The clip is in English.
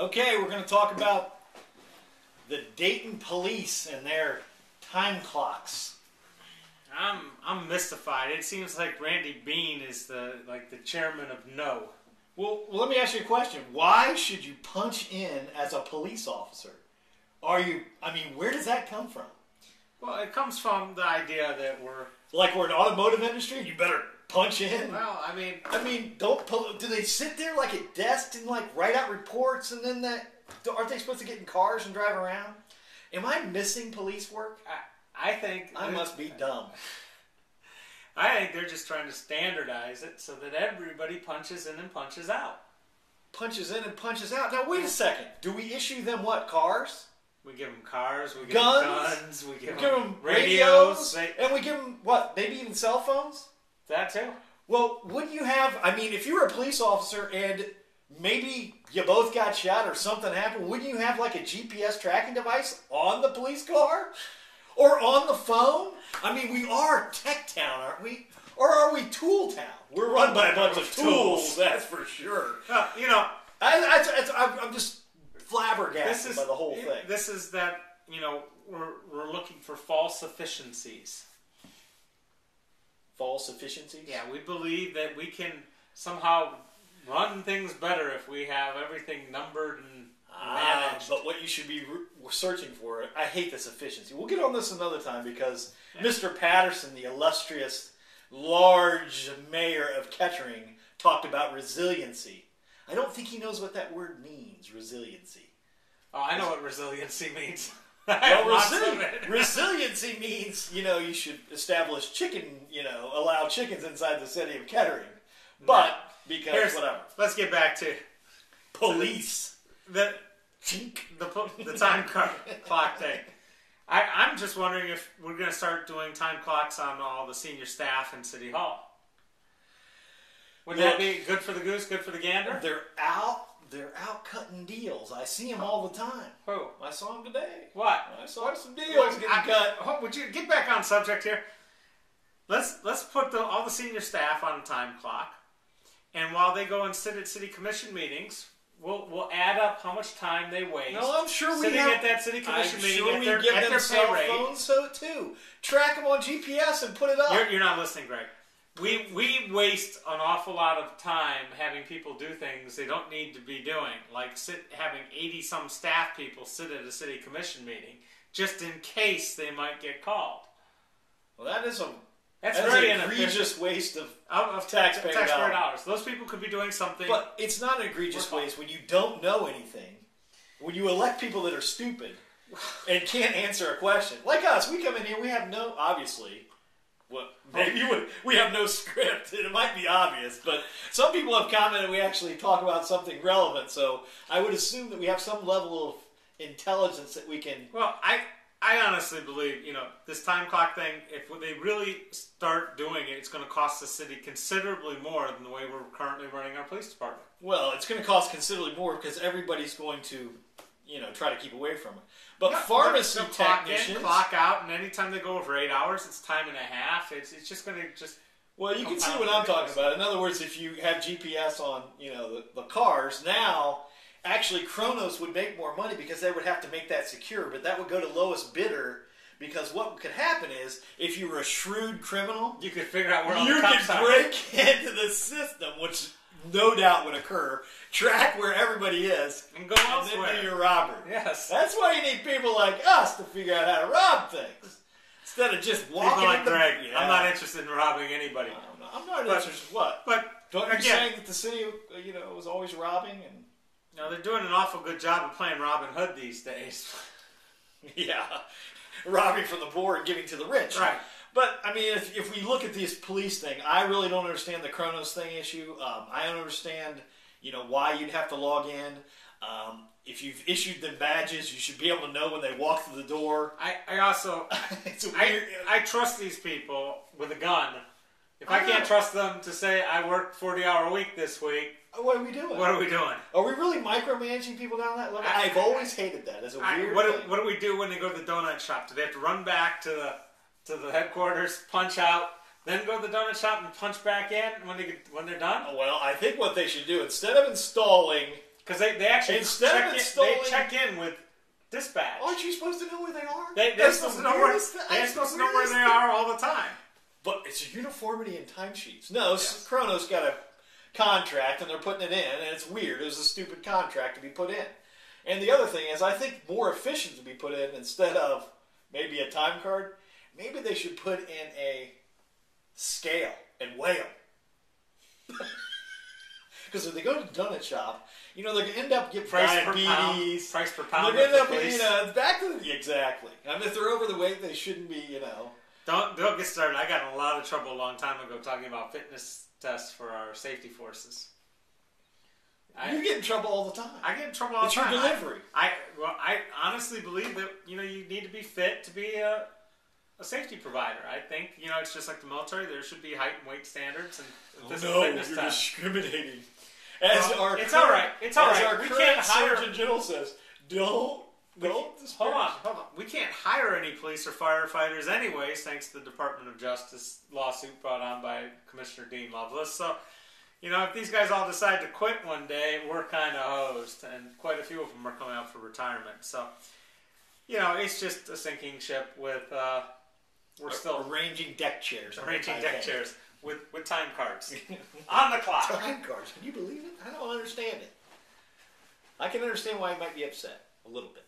Okay, we're going to talk about the Dayton police and their time clocks. I'm mystified. It seems like Randy Bean is the chairman of No. Well, let me ask you a question. Why should you punch in as a police officer? Where does that come from? Well, it comes from the idea that we're an automotive industry. You better punch in. Well, do they sit there like at desks and write out reports and then aren't they supposed to get in cars and drive around? Am I missing police work? I think I must be dumb. I think they're just trying to standardize it so that everybody punches in and punches out. Punches in and punches out. Now wait a second. Do we issue them what? Cars? We give them cars. We give them guns. We give them radios. And we give them what? Maybe even cell phones? That too. Well, wouldn't you have? If you were a police officer and maybe you both got shot or something happened, wouldn't you have a GPS tracking device on the police car? Or on the phone? We are tech town, aren't we? Or are we tool town? We're run by a bunch of tools, that's for sure. I'm just flabbergasted by the whole thing. This is that, we're looking for false efficiencies. False efficiencies? Yeah, we believe that we can somehow run things better if we have everything numbered and managed. But what you should be searching for, I hate this efficiency. We'll get on this another time because Mr. Patterson, the illustrious, large mayor of Kettering, talked about resiliency. I don't think he knows what that word means, resiliency. Oh, I know what resiliency means. Well, resiliency means, you should establish allow chickens inside the city of Kettering. But, whatever. Let's get back to police. The time clock thing. I'm just wondering if we're going to start doing time clocks on all the senior staff in City Hall. Would that be good for the goose, good for the gander? They're out cutting deals. I see them all the time. Who? I saw them today. What? I saw some deals getting cut. Would you get back on subject here? Let's put all the senior staff on a time clock, and while they go and sit at city commission meetings, we'll add up how much time they waste. No, I'm sure we sitting at that city commission meeting at their cell pay rate. phones so too. Track them on GPS and put it up. You're not listening, Greg. We waste an awful lot of time having people do things they don't need to be doing, like having 80-some staff people sit at a city commission meeting just in case they might get called. Well, that's very an egregious waste of taxpayer dollars. Those people could be doing something. But it's not an egregious waste when you don't know anything. When you elect people that are stupid and can't answer a question. Like us, we come in here, we have no, obviously, we have no script, and it might be obvious, but some people have commented we actually talk about something relevant, so I would assume that we have some level of intelligence that we can... Well, I honestly believe, this time clock thing, if they really start doing it, it's going to cost the city considerably more than the way we're currently running our police department. Well, it's going to cost considerably more because everybody's going to, try to keep away from it. But pharmacy technicians... Clock out, and anytime they go over 8 hours, it's time and a half. It's just going to just... Well, you can see what I'm talking about. In other words, if you have GPS on, the cars, now... Actually, Kronos would make more money because they would have to make that secure, but that would go to lowest bidder because what could happen is if you were a shrewd criminal, you could figure out where all you the cops could break into the system, which no doubt would occur, track where everybody is, and go elsewhere. And then do your robbery. Yes. That's why you need people like us to figure out how to rob things. Instead of just walking people like Greg. Yeah. I'm not interested in robbing anybody. I'm not interested in what? But don't you saying that the city, was always robbing and... No, they're doing an awful good job of playing Robin Hood these days. Yeah. Robbing from the poor and giving to the rich. Right. But, if we look at this police thing, I really don't understand the Kronos thing issue. I don't understand, why you'd have to log in. If you've issued them badges, you should be able to know when they walk through the door. I also... I trust these people with a gun. If I can't trust them to say, I worked 40-hour week this week... What are we doing? What are we doing? Are we really micromanaging people down that level? I've always hated that as a weird thing. What do we do when they go to the donut shop? Do they have to run back to the headquarters, punch out, then go to the donut shop and punch back in when they're done? Well, I think what they should do, instead of installing Because they actually Instead of installing, they check in with dispatch. Aren't you supposed to know where they are? They're supposed to know where they are all the time. But it's a uniformity in timesheets. No, Kronos got a contract and they're putting it in, and it's weird. It was a stupid contract to be put in. And the other thing is, I think more efficient to be put in instead of maybe a time card. Maybe they should put in a scale and weigh them. Because if they go to the donut shop, you know, they're going to end up getting diabetes. Price per pound. They're going to end up, you know, back to the, exactly. I mean, if they're over the weight, they shouldn't be, you know. Don't get started. I got in a lot of trouble a long time ago talking about fitness tests for our safety forces. You get in trouble all the time. I get in trouble all the time. It's your delivery. I honestly believe that, you know, you need to be fit to be a safety provider. I think, you know, it's just like the military. There should be height and weight standards. And you're discriminating. It's all right. It's all right. We can't hire. Surgeon General says, don't. Hold on. We can't hire any police or firefighters anyways, thanks to the Department of Justice lawsuit brought on by Commissioner Dean Lovelace. So, you know, if these guys all decide to quit one day, we're kind of hosed, and quite a few of them are coming out for retirement. So, you know, it's just a sinking ship with we're still arranging deck chairs. With time cards on the clock. Time cards? Can you believe it? I don't understand it. I can understand why he might be upset a little bit.